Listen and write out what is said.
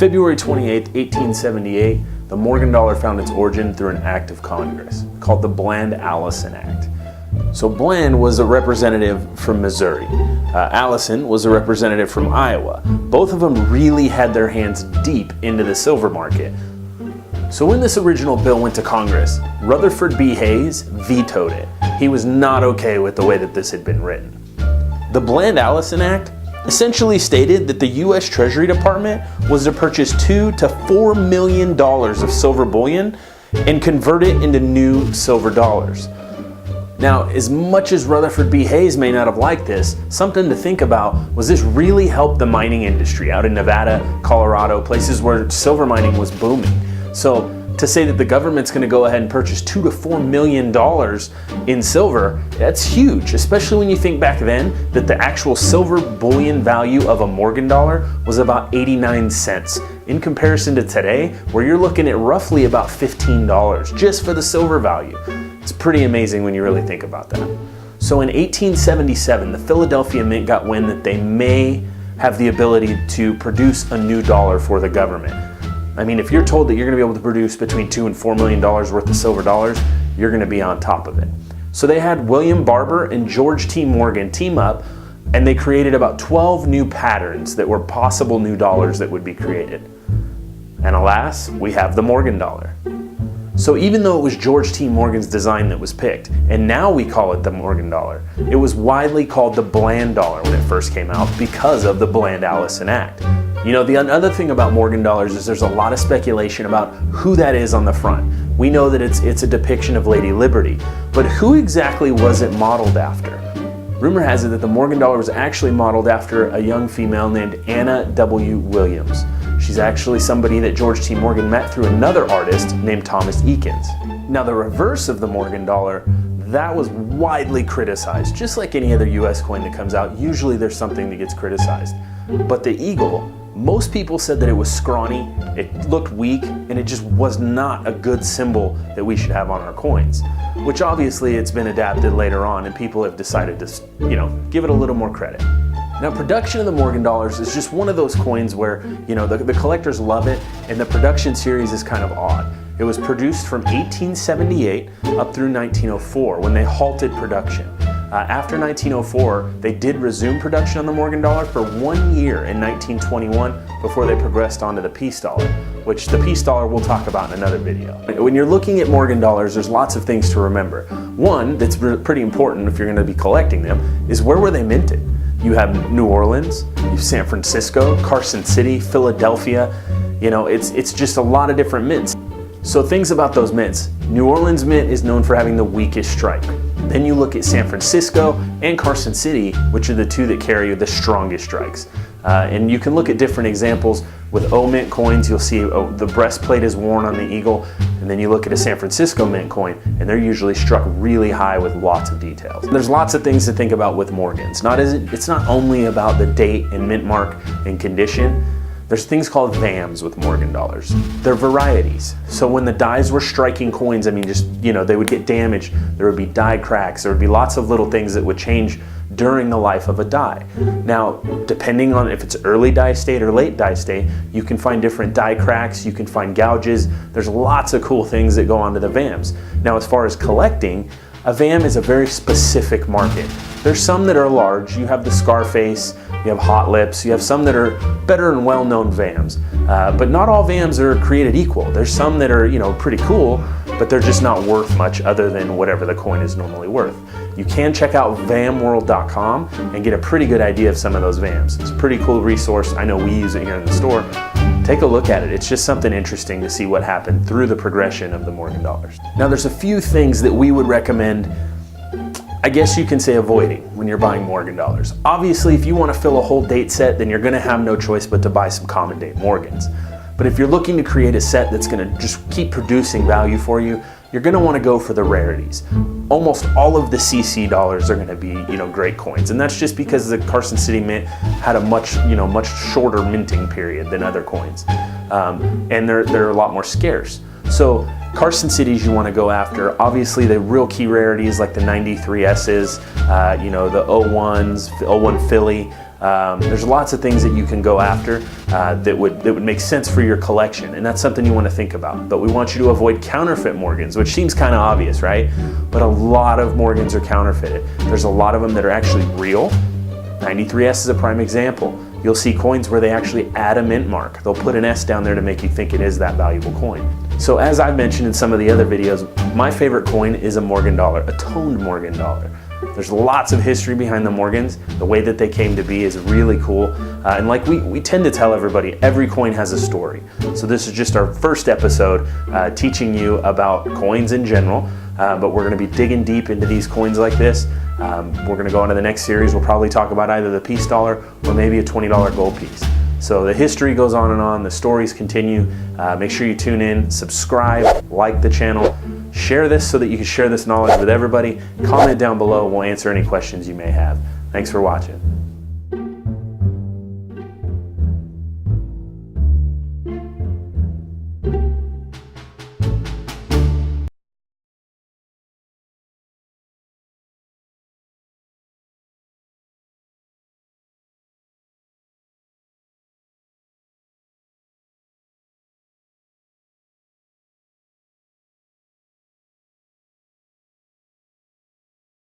February 28, 1878, the Morgan dollar found its origin through an act of Congress called the Bland-Allison Act. So Bland was a representative from Missouri. Allison was a representative from Iowa. Both of them really had their hands deep into the silver market. So when this original bill went to Congress, Rutherford B. vetoed it. He was not okay with the way that this had been written. The Bland-Allison Act essentially stated that the U.S. Treasury Department was to purchase $2 to $4 million of silver bullion and convert it into new silver dollars. Now, as much as Rutherford B. Hayes may not have liked this, something to think about was this really helped the mining industry out in Nevada, Colorado, places where silver mining was booming. So to say that the government's going to go ahead and purchase $2 to $4 million in silver, that's huge, especially when you think back then that the actual silver bullion value of a Morgan dollar was about 89 cents in comparison to today, where you're looking at roughly about $15 just for the silver value. It's pretty amazing when you really think about that. So in 1877, the Philadelphia Mint got wind that they may have the ability to produce a new dollar for the government. I mean, if you're told that you're going to be able to produce between $2 and $4 million worth of silver dollars, you're going to be on top of it. So they had William Barber and George T. Morgan team up, and they created about 12 new patterns that were possible new dollars that would be created. And alas, we have the Morgan dollar. So even though it was George T. Morgan's design that was picked, and now we call it the Morgan dollar, it was widely called the Bland dollar when it first came out because of the Bland-Allison Act. You know, the other thing about Morgan dollars is there's a lot of speculation about who that is on the front. We know that it's a depiction of Lady Liberty, but who exactly was it modeled after? Rumor has it that the Morgan dollar was actually modeled after a young female named Anna W. Williams. She's actually somebody that George T. Morgan met through another artist named Thomas Eakins. Now the reverse of the Morgan dollar, that was widely criticized. Just like any other US coin that comes out, usually there's something that gets criticized. But the eagle, most people said that it was scrawny, it looked weak, and it just was not a good symbol that we should have on our coins. Which obviously it's been adapted later on and people have decided to, give it a little more credit. Now production of the Morgan dollars is just one of those coins where, the collectors love it and the production series is kind of odd. It was produced from 1878 up through 1904 when they halted production. After 1904, they did resume production on the Morgan dollar for 1 year in 1921 before they progressed onto the peace dollar, which the peace dollar we'll talk about in another video. When you're looking at Morgan dollars, there's lots of things to remember. One that's pretty important if you're going to be collecting them is where were they minted? You have New Orleans, you have San Francisco, Carson City, Philadelphia. It's just a lot of different mints. So things about those mints. New Orleans mint is known for having the weakest strike. Then you look at San Francisco and Carson City, which are the two that carry the strongest strikes. And you can look at different examples. With O mint coins, you'll see the breastplate is worn on the eagle, and then you look at a San Francisco mint coin, and they're usually struck really high with lots of details. There's lots of things to think about with Morgans. It's not only about the date and mint mark and condition. There's things called VAMs with Morgan dollars. They're varieties. So when the dies were striking coins, they would get damaged. There would be die cracks. There would be lots of little things that would change during the life of a die. Now, depending on if it's early die state or late die state, you can find different die cracks, you can find gouges. There's lots of cool things that go onto the VAMs. Now, as far as collecting, a VAM is a very specific market. There's some that are large. You have the Scarface, you have Hot Lips, you have some that are better and well-known VAMs. But not all VAMs are created equal. There's some that are, pretty cool, but they're just not worth much other than whatever the coin is normally worth. You can check out vamworld.com and get a pretty good idea of some of those VAMs. It's a pretty cool resource. I know we use it here in the store. Take a look at it. It's just something interesting to see what happened through the progression of the Morgan dollars. Now there's a few things that we would recommend, I guess you can say, avoiding when you're buying Morgan dollars. Obviously, if you want to fill a whole date set, then you're going to have no choice but to buy some common date Morgans. But if you're looking to create a set that's going to just keep producing value for you, you're going to want to go for the rarities. Almost all of the CC dollars are going to be, great coins, and that's just because the Carson City Mint had a much shorter minting period than other coins, and they're a lot more scarce. So Carson Cities you want to go after. Obviously, the real key rarities like the 93S's, the 01s, 01 Philly. There's lots of things that you can go after that would make sense for your collection, and that's something you want to think about. But we want you to avoid counterfeit Morgans, which seems kind of obvious, right? But a lot of Morgans are counterfeited. There's a lot of them that are actually real. 93S is a prime example. You'll see coins where they actually add a mint mark. They'll put an S down there to make you think it is that valuable coin. So as I've mentioned in some of the other videos, my favorite coin is a Morgan dollar, a toned Morgan dollar. There's lots of history behind the Morgans. The way that they came to be is really cool. And like we tend to tell everybody, every coin has a story. So this is just our first episode teaching you about coins in general. But we're going to be digging deep into these coins like this. We're going to go on to the next series. We'll probably talk about either the piece dollar or maybe a $20 gold piece. So the history goes on and on, the stories continue. Make sure you tune in, subscribe, like the channel, share this so that you can share this knowledge with everybody. Comment down below, we'll answer any questions you may have. Thanks for watching.